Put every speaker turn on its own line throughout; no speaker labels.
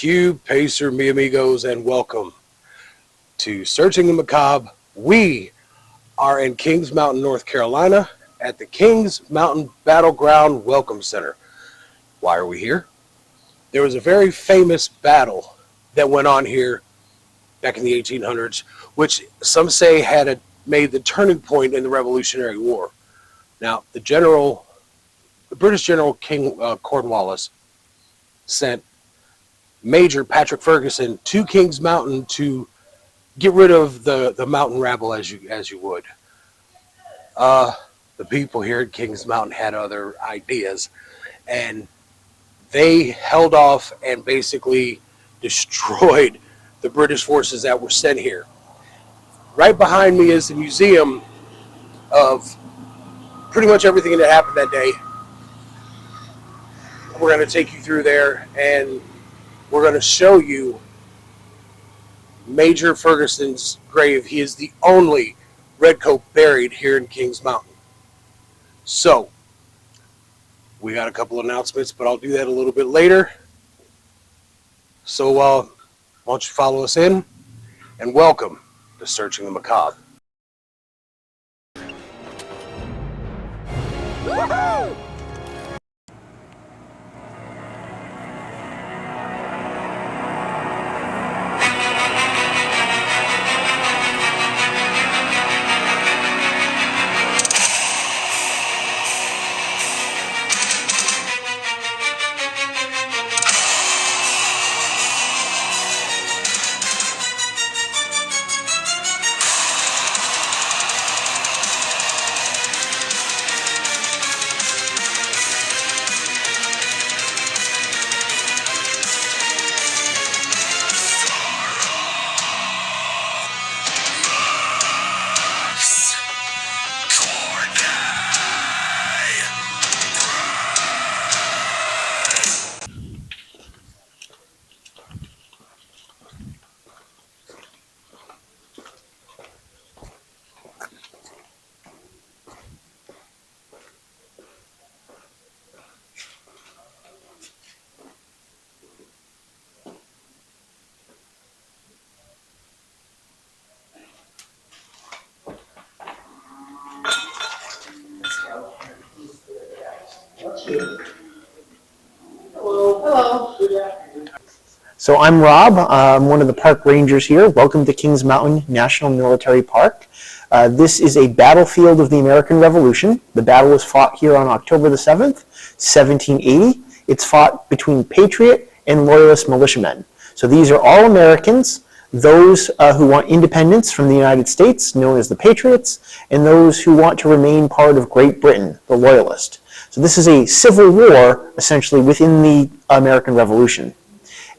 Que Pacer, mi amigos, and welcome to Searching the Macabre. We are in Kings Mountain, North Carolina at the Kings Mountain Battleground Welcome Center. Why are we here? There was a very famous battle that went on here back in the 1800s, which some say made the turning point in the Revolutionary War. Now, the British General King Cornwallis sent Major Patrick Ferguson to Kings Mountain to get rid of the mountain rabble as you would. The people here at Kings Mountain had other ideas, and they held off and basically destroyed the British forces that were sent here. Right behind me is the museum of pretty much everything that happened that day. We're going to take you through there, and we're going to show you Major Ferguson's grave. He is the only redcoat buried here in Kings Mountain. So, we got a couple announcements, but I'll do that a little bit later. So, why don't you follow us in, and welcome to Searching the Macabre. Woohoo!
Hello. So I'm Rob. I'm one of the park rangers here. Welcome to Kings Mountain National Military Park. This is a battlefield of the American Revolution. The battle was fought here on October the 7th, 1780. It's fought between Patriot and Loyalist militiamen. So these are all Americans, those who want independence from the United States, known as the Patriots, and those who want to remain part of Great Britain, the Loyalist. So this is a civil war, essentially, within the American Revolution.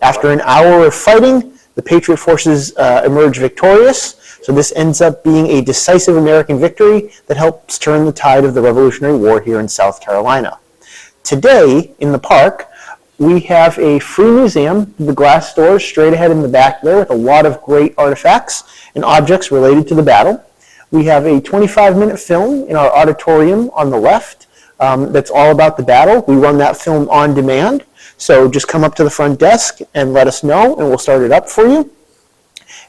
After an hour of fighting, the Patriot forces emerge victorious. So this ends up being a decisive American victory that helps turn the tide of the Revolutionary War here in South Carolina. Today, in the park, we have a free museum, the glass doors straight ahead in the back there, with a lot of great artifacts and objects related to the battle. We have a 25-minute film in our auditorium on the left. That's all about the battle. We run that film on demand, so just come up to the front desk and let us know, and we'll start it up for you.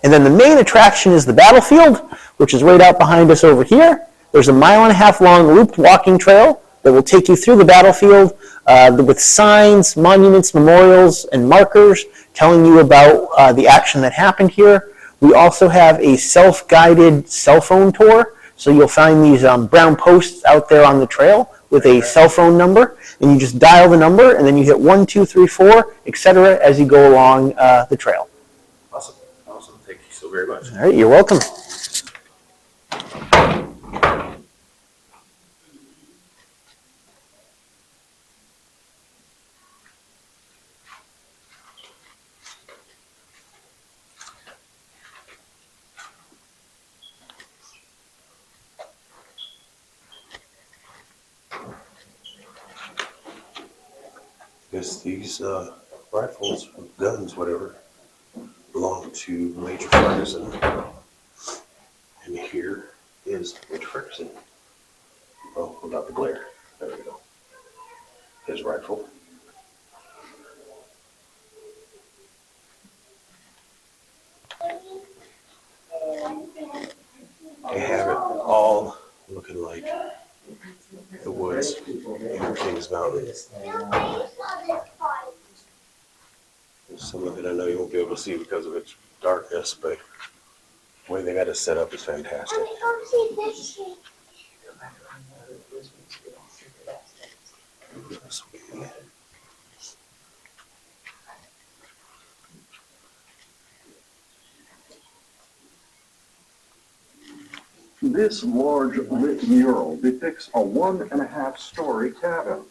And then the main attraction is the battlefield, which is right out behind us over here. There's a 1.5 mile long looped walking trail that will take you through the battlefield with signs, monuments, memorials, and markers telling you about the action that happened here. We also have a self-guided cell phone tour, so you'll find these brown posts out there on the trail with a cell phone number, and you just dial the number, and then you hit 1, 2, 3, 4, etc. as you go along the trail.
Awesome. Thank you so very much.
All right, you're welcome.
Yes, these rifles, guns, whatever, belong to Major Ferguson. And here is Major Ferguson. Oh, without the glare. There we go. His rifle. lights in Kings Mountain. Some of it I know you won't be able to see because of its darkness, but the way they got it set up is fantastic.
This large lit mural depicts a 1.5-story cabin.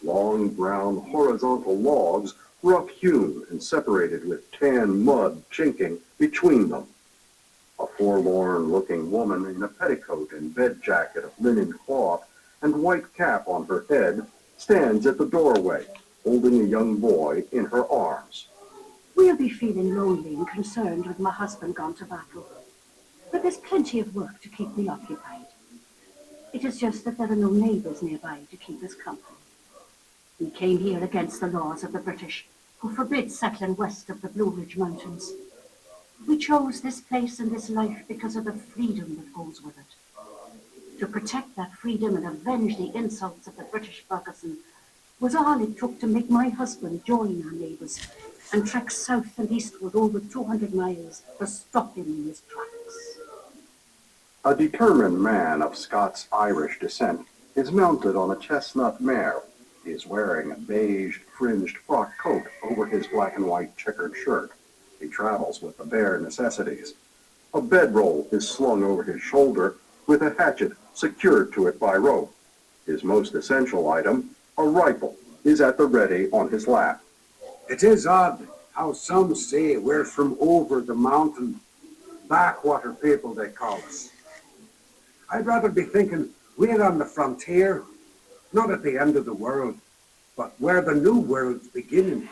Long brown horizontal logs, rough hewn and separated with tan mud chinking between them. A forlorn-looking woman in a petticoat and bed jacket of linen cloth and white cap on her head stands at the doorway, holding a young boy in her arms.
We'll be feeling lonely and concerned with my husband gone to battle. But there's plenty of work to keep me occupied. It is just that there are no neighbours nearby to keep us company. We came here against the laws of the British, who forbid settling west of the Blue Ridge Mountains. We chose this place and this life because of the freedom that goes with it. To protect that freedom and avenge the insults of the British Ferguson was all it took to make my husband join our neighbours and trek south and eastward over 200 miles to stop him in his tracks.
A determined man of Scots-Irish descent is mounted on a chestnut mare. He is wearing a beige fringed frock coat over his black and white checkered shirt. He travels with the bare necessities. A bedroll is slung over his shoulder with a hatchet secured to it by rope. His most essential item, a rifle, is at the ready on his lap.
It is odd how some say we're from over the mountain, backwater people they call us. I'd rather be thinking we're on the frontier, not at the end of the world, but where the new world's beginning.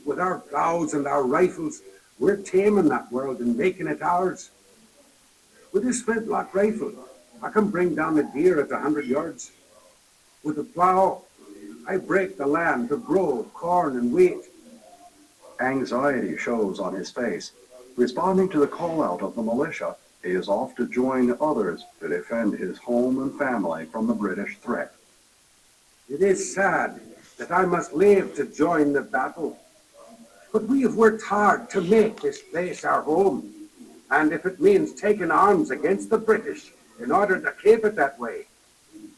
With our plows and our rifles, we're taming that world and making it ours. With this flintlock rifle, I can bring down a deer at 100 yards. With the plow, I break the land to grow corn and wheat.
Anxiety shows on his face. Responding to the call-out of the militia, he is off to join others to defend his home and family from the British threat.
It is sad that I must leave to join the battle, but we have worked hard to make this place our home, and if it means taking arms against the British in order to keep it that way,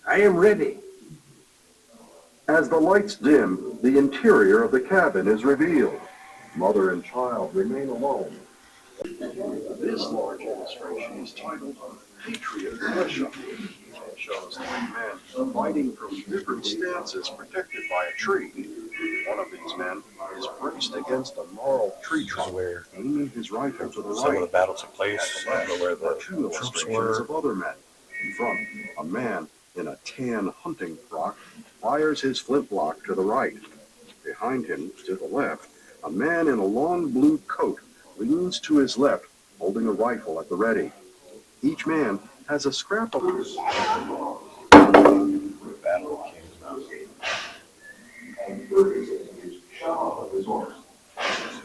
I am ready.
As the lights dim, the interior of the cabin is revealed. Mother and child remain alone. This large illustration is titled Patriot Militia. It shows three men fighting from different stances protected by a tree. One of these men is braced against a gnarled tree trunk, aiming his rifle to the right.
Some of the battle took place. I don't know where the
Two
troops
illustrations
were.
of other men. In front, a man in a tan hunting frock fires his flintlock to the right. Behind him, to the left, a man in a long blue coat leans to his left, holding a rifle at the ready. Each man has a scrap of
Battle of Kings Mountain.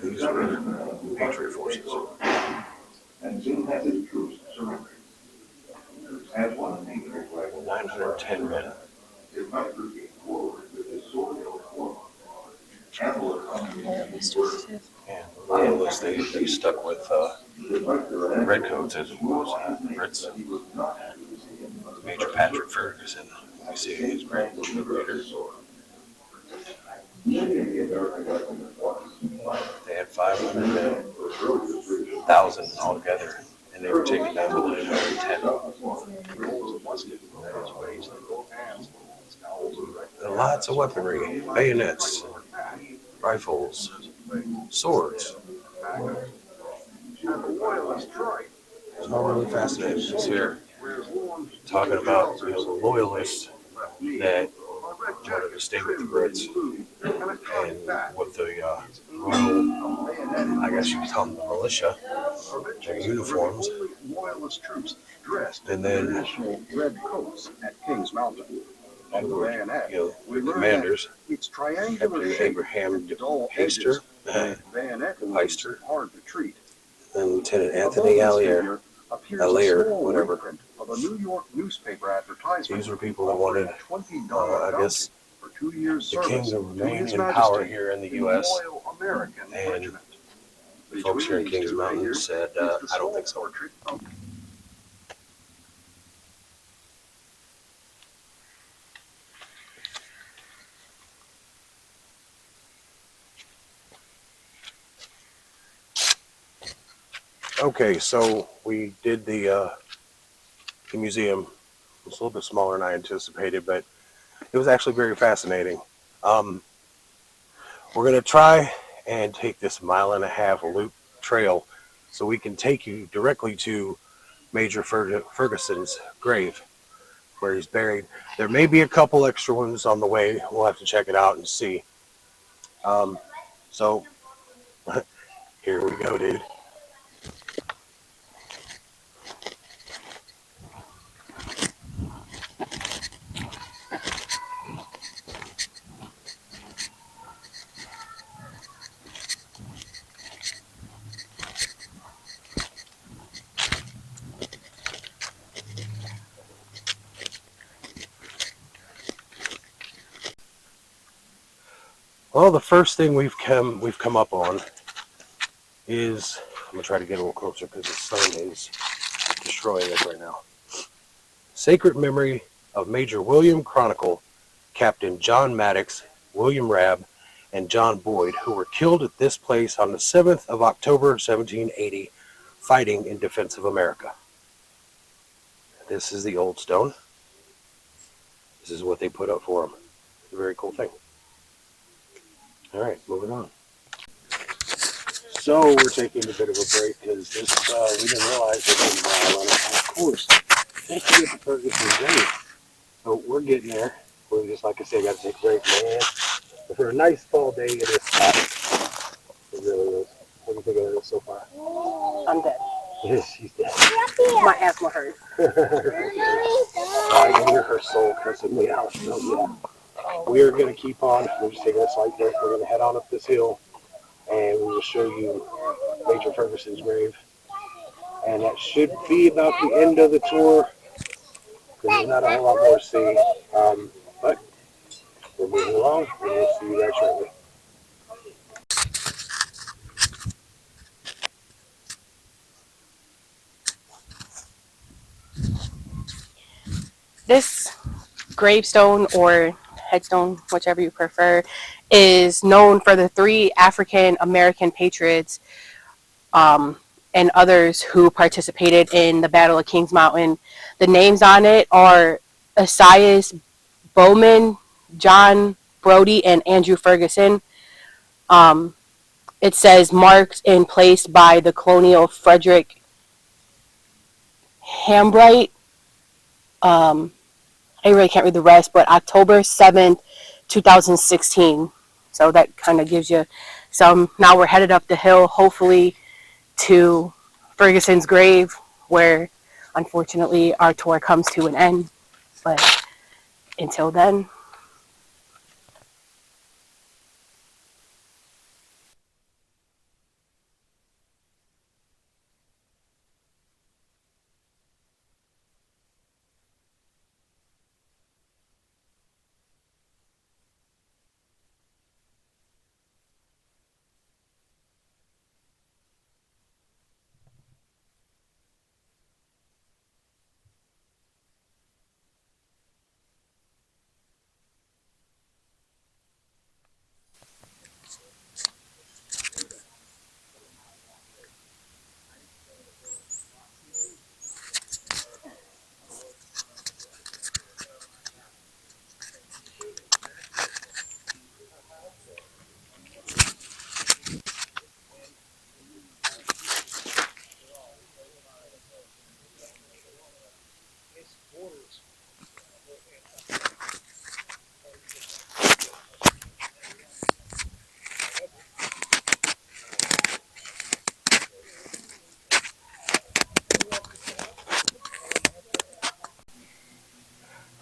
These were Patriot forces. 910 men. And unless they stuck with redcoats as it was Brits. Major Patrick Ferguson, you see his great leader. They had 500 men, 1,000 altogether, and they were taken down to 910. And lots of weaponry, bayonets, rifles, swords. It's all really fascinating. It's here talking about the loyalists that wanted to stay with the Brits and with the royal, I guess you could call them the militia, their uniforms, and then
red coats at Kings Mountain.
the commanders, Captain Abraham Heister, and Lieutenant Anthony Allaire, whatever,
of a New York newspaper advertisement.
These were people that wanted,
$20
I guess,
for 2 years'
the
service
king to
to
remain
His
in
Majesty
power here in the
in
U.S.
Loyal American
And
Regiment.
the folks here in
Between these
Kings
two
Mountain
figures
said,
is the
I don't
small
think so.
portrait of
Okay, so we did the museum. It's a little bit smaller than I anticipated, but it was actually very fascinating. We're going to try and take this 1.5 mile loop trail so we can take you directly to Major Ferguson's grave where he's buried. There may be a couple extra ones on the way. We'll have to check it out and see. So here we go, dude. Well, the first thing we've come up on is, I'm gonna try to get a little closer because the sun is destroying us right now. Sacred memory of Major William Chronicle, Captain John Maddox, William Rabb, and John Boyd, who were killed at this place on the 7th of October, 1780, fighting in defense of America. This is the old stone. This is what they put up for them. It's a very cool thing. All right, moving on. So we're taking a bit of a break because this we didn't realize it was a mile on it. And of course, thank you to Ferguson's grave. So we're getting there. We're just, like I said, got to take a break, man. But for a nice fall day, it is hot. It really is. What do you think of this so far?
I'm dead.
Yes, she's dead.
My asthma hurts.
I can hear her soul cursing me out. So yeah, we are going to keep on. We're just taking a slight break. We're going to head on up this hill, and we will show you Major Ferguson's grave. And that should be about the end of the tour, because there's not a whole lot more to see. But we're moving along, and we'll see you guys shortly.
This gravestone or headstone, whichever you prefer, is known for the 3 African American patriots and others who participated in the Battle of Kings Mountain. The names on it are Esaias Bowman, John Brody, and Andrew Ferguson. It says marked and placed by the Colonel Frederick Hambright. I really can't read the rest, but October 7th, 2016. So that kind of gives you some. Now we're headed up the hill, hopefully to Ferguson's grave, where unfortunately our tour comes to an end. But until then,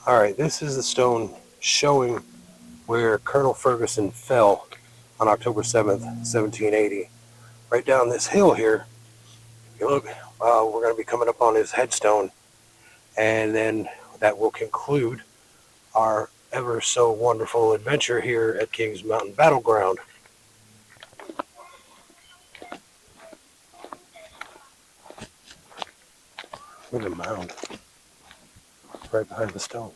All right, this is the stone showing where Colonel Ferguson fell on October 7th, 1780. Right down this hill here, you look, we're going to be coming up on his headstone, And then that will conclude our ever so wonderful adventure here at Kings Mountain Battleground. Look at the mound right behind the stone.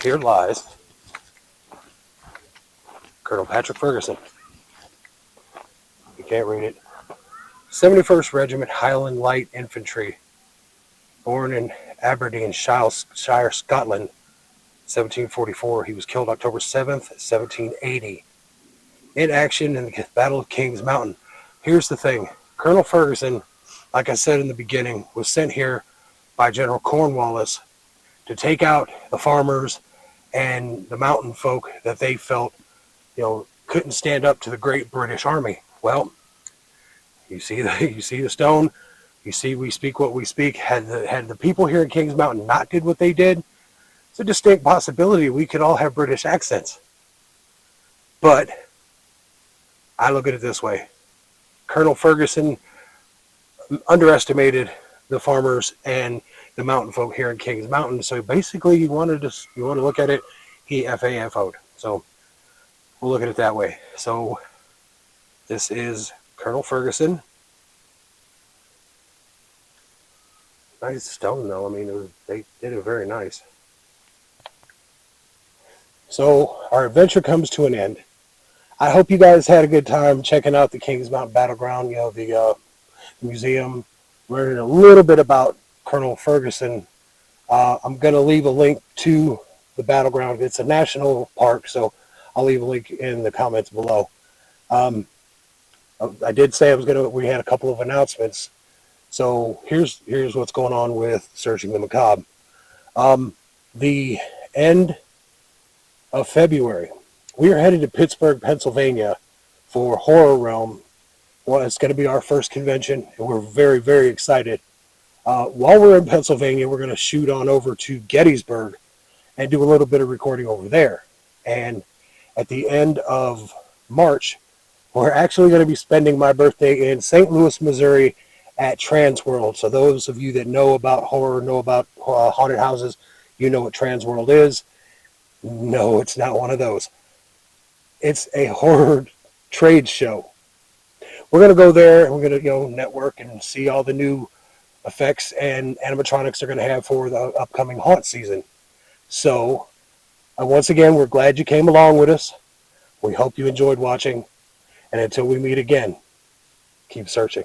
Here lies Colonel Patrick Ferguson. You can't read it. 71st Regiment Highland Light Infantry. Born in Aberdeenshire, Scotland, 1744. He was killed October 7th, 1780. In action in the Battle of Kings Mountain. Here's the thing. Colonel Ferguson, like I said in the beginning, was sent here by General Cornwallis to take out the farmers and the mountain folk that they felt, couldn't stand up to the great British Army. Well, you see the stone. You see, we speak what we speak. Had the people here in Kings Mountain not did what they did, it's a distinct possibility we could all have British accents. But I look at it this way. Colonel Ferguson underestimated the farmers and the mountain folk here in Kings Mountain. So basically, you want to look at it, he FAFO'd. So we'll look at it that way. So this is Colonel Ferguson. Nice stone, though. I mean, they did it very nice. So our adventure comes to an end. I hope you guys had a good time checking out the Kings Mountain Battleground, the museum, learning a little bit about Colonel Ferguson. I'm going to leave a link to the Battleground. It's a national park, so I'll leave a link in the comments below. I did say we had a couple of announcements. So here's what's going on with Searching the Macabre. The end of February, we are headed to Pittsburgh, Pennsylvania for Horror Realm. Well, it's going to be our first convention, and we're very, very excited. While we're in Pennsylvania, we're going to shoot on over to Gettysburg and do a little bit of recording over there. And at the end of March, we're actually going to be spending my birthday in St. Louis, Missouri at Transworld. So those of you that know about horror, know about haunted houses, you know what Transworld is. No, it's not one of those. It's a horror trade show. We're going to go there and we're going to network and see all the new effects and animatronics they're going to have for the upcoming haunt season. So once again, we're glad you came along with us. We hope you enjoyed watching. And until we meet again, keep searching.